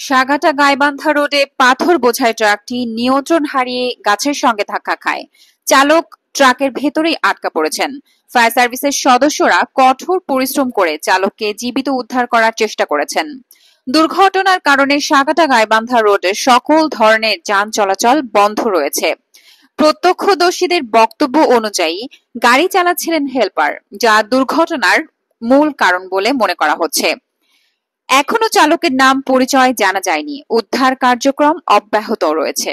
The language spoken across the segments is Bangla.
সাগাটা গাইবান্ধা রোডে পাথর বোঝাই ট্রাকটি নিয়ন্ত্রণ হারিয়ে গাছের সঙ্গে ধাক্কা খায়। চালক ট্রাকের ভেতরেই আটকা পড়েছেন। ফায়ার সার্ভিসের সদস্যরা কঠোর পরিশ্রম করে চালককে জীবিত উদ্ধার করার চেষ্টা করেছেন। দুর্ঘটনার কারণে সাগাটা গাইবান্ধা রোডে সকল ধরনের যান চলাচল বন্ধ রয়েছে। প্রত্যক্ষদর্শীদের বক্তব্য অনুযায়ী গাড়ি চালাচ্ছিলেন হেলপার, যা দুর্ঘটনার মূল কারণ বলে মনে করা হচ্ছে। এখনো চালকের নাম পরিচয় জানা যায়নি। উদ্ধার কার্যক্রম অব্যাহত রয়েছে।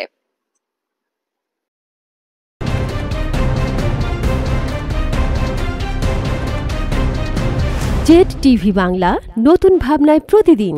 জেড টিভি বাংলা, নতুন ভাবনায় প্রতিদিন।